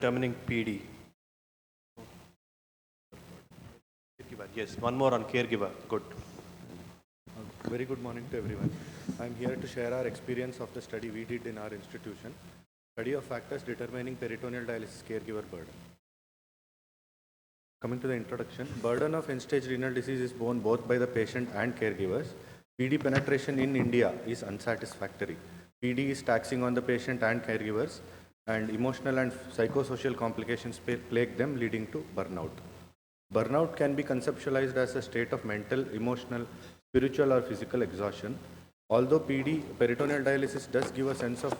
determining PD. Caregiver. Yes, one more on caregiver. Good. Very good morning to everyone. I'm here to share our experience of the study we did in our institution. Study of factors determining peritoneal dialysis caregiver burden. Coming to the introduction, burden of end-stage renal disease is borne both by the patient and caregivers. PD penetration in India is unsatisfactory. PD is taxing on the patient and caregivers, and emotional and psychosocial complications plague them, leading to burnout. Burnout can be conceptualized as a state of mental, emotional, spiritual or physical exhaustion. Although PD, peritoneal dialysis does give a sense of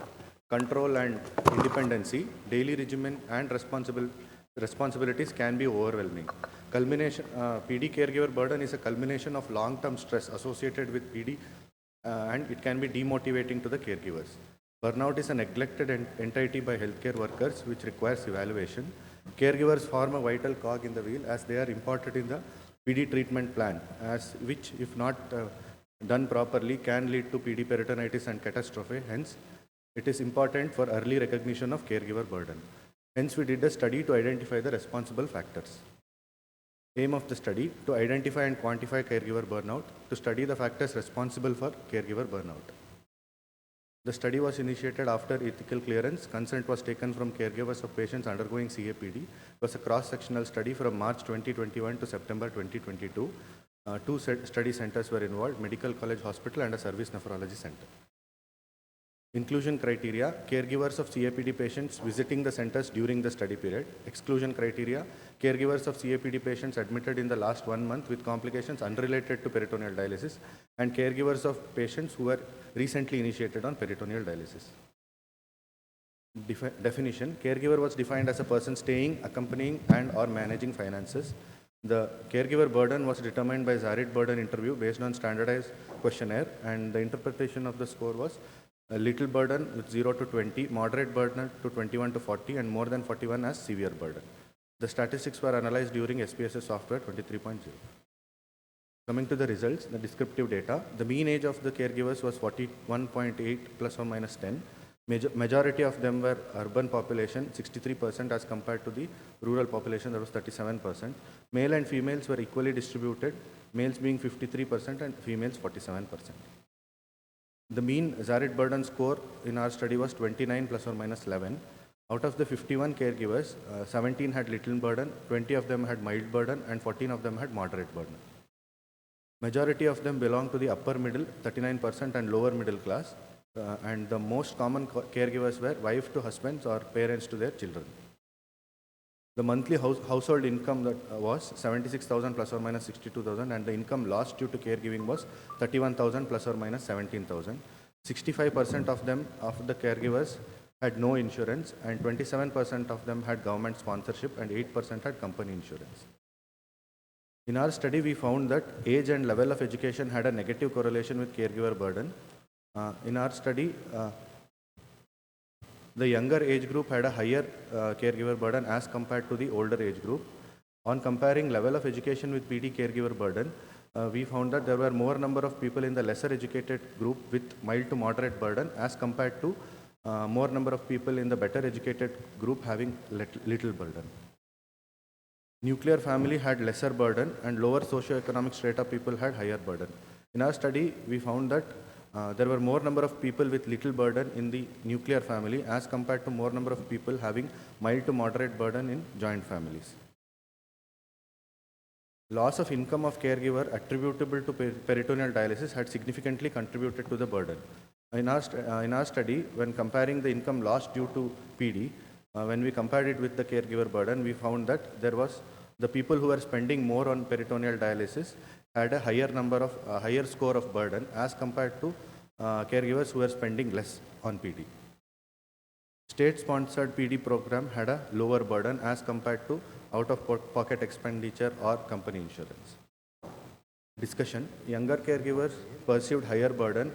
control and independency, daily regimen and responsibilities can be overwhelming. PD caregiver burden is a culmination of long-term stress associated with PD and it can be demotivating to the caregivers. Burnout is a neglected entity by healthcare workers which requires evaluation. Caregivers form a vital cog in the wheel as they are important in the PD treatment plan, which if not done properly can lead to PD peritonitis and catastrophe. Hence, it is important for early recognition of caregiver burden. Hence, we did a study to identify the responsible factors. Aim of the study, to identify and quantify caregiver burnout, to study the factors responsible for caregiver burnout. The study was initiated after ethical clearance. Consent was taken from caregivers of patients undergoing CAPD. It was a cross-sectional study from March 2021 to September 2022. Two study centers were involved, Medical College Hospital and a service nephrology center. Inclusion criteria, caregivers of CAPD patients visiting the centers during the study period. Exclusion criteria, caregivers of CAPD patients admitted in the last 1 month with complications unrelated to peritoneal dialysis, and caregivers of patients who were recently initiated on peritoneal dialysis. Definition, caregiver was defined as a person staying, accompanying and or managing finances. The caregiver burden was determined by Zarit burden interview based on standardized questionnaire, and the interpretation of the score was a little burden with 0 to 20, moderate burden to 21 to 40, and more than 41 as severe burden. The statistics were analyzed during SPSS software 23.0. Coming to the results, the descriptive data, the mean age of the caregivers was 41.8 plus or minus 10. Majority of them were urban population, 63% as compared to the rural population, that was 37%. Male and females were equally distributed, males being 53% and females 47%. The mean Zarit burden score in our study was 29 plus or minus 11. Out of the 51 caregivers, 17 had little burden, 20 of them had mild burden, and 14 of them had moderate burden. Majority of them belong to the upper middle, 39%, and lower middle class. And the most common caregivers were wife to husbands or parents to their children. The monthly household income that was 76,000 plus or minus 62,000, and the income lost due to caregiving was 31,000 plus or minus 17,000. 65% of them, of the caregivers, had no insurance, and 27% of them had government sponsorship, and 8% had company insurance. In our study, we found that age and level of education had a negative correlation with caregiver burden. In our study, the younger age group had a higher caregiver burden as compared to the older age group. On comparing level of education with PD caregiver burden, we found that there were more number of people in the lesser educated group with mild to moderate burden as compared to more number of people in the better educated group having little burden. Nuclear family had lesser burden and lower socioeconomic strata people had higher burden. In our study, we found that there were more number of people with little burden in the nuclear family as compared to more number of people having mild to moderate burden in joint families. Loss of income of caregiver attributable to peritoneal dialysis had significantly contributed to the burden. In our study, when comparing the income lost due to PD, when we compared it with the caregiver burden, we found that there was the people who were spending more on peritoneal dialysis had a higher score of burden as compared to caregivers who were spending less on PD. State-sponsored PD program had a lower burden as compared to out-of-pocket expenditure or company insurance. Discussion, younger caregivers perceived higher burden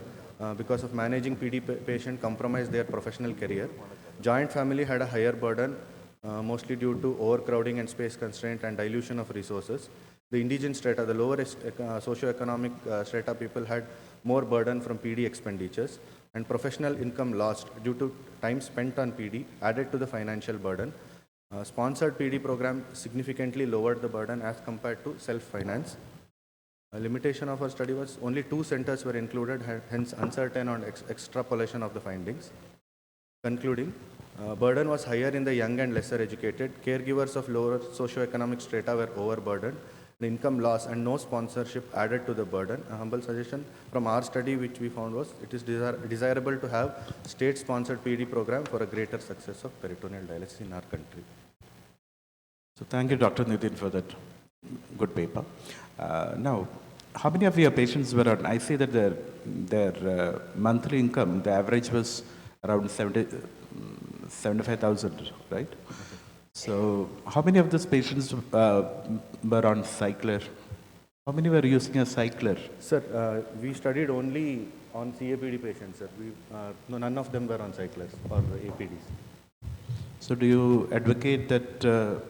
because of managing PD patient compromised their professional career. Joint family had a higher burden, mostly due to overcrowding and space constraint and dilution of resources. The indigent strata, the lower socioeconomic strata people had more burden from PD expenditures, and professional income lost due to time spent on PD added to the financial burden. Sponsored PD program significantly lowered the burden as compared to self-finance. A limitation of our study was only 2 centers were included, hence uncertain on extrapolation of the findings. Concluding, burden was higher in the young and lesser educated. Caregivers of lower socioeconomic strata were overburdened. The income loss and no sponsorship added to the burden. A humble suggestion from our study which we found was it is desirable to have state-sponsored PD program for a greater success of peritoneal dialysis in our country. So thank you, Dr. Nithin, for that good paper. Now, how many of your patients were on? I see that their monthly income, the average was around 75,000, right? So how many of those patients were on cycler? How many were using a cycler? Sir, we studied only on CAPD patients, sir. No, none of them were on cyclers or APDs. So do you advocate that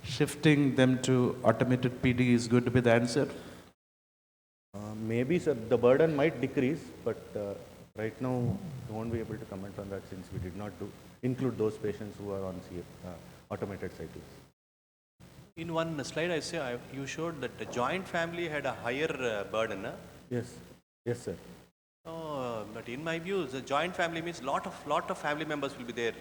shifting them to automated PD is going to be the answer? Maybe, sir, the burden might decrease, but right now we won't be able to comment on that since we did not include those patients who are on automated cycles. In one slide, you showed that the joint family had a higher burden. Yes, yes, sir. But in my view, the joint family means lot of family members will be there.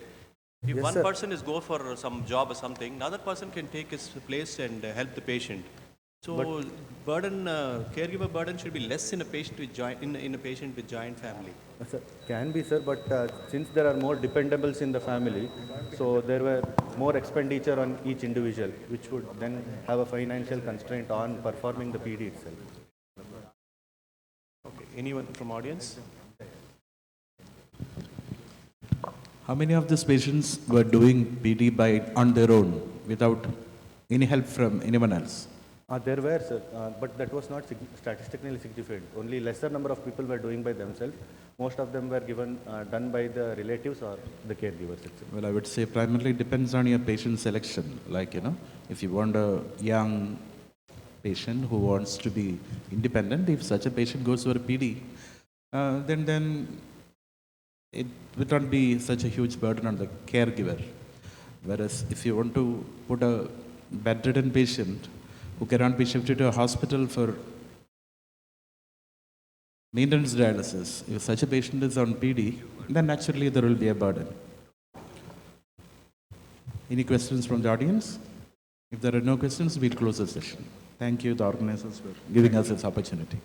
If Yes, one sir. person is go for some job or something, another person can take his place and help the patient. So burden, caregiver burden should be less in a patient with in a patient with joint family. Sir, can be, sir, but since there are more dependables in the family, so there were more expenditure on each individual, which would then have a financial constraint on performing the PD itself. Okay. Anyone from audience? How many of these patients were doing PD on their own without any help from anyone else? There were, sir, but that was not statistically significant. Only lesser number of people were doing by themselves. Most of them were done by the relatives or the caregivers itself. Well, I would say primarily depends on your patient selection. Like, if you want a young patient who wants to be independent, if such a patient goes for a PD, then it would not be such a huge burden on the caregiver. Whereas if you want to put a bedridden patient who cannot be shifted to a hospital for maintenance dialysis, if such a patient is on PD, then naturally there will be a burden. Any questions from the audience? If there are no questions, we'll close the session. Thank you, the organizers, for giving us this opportunity.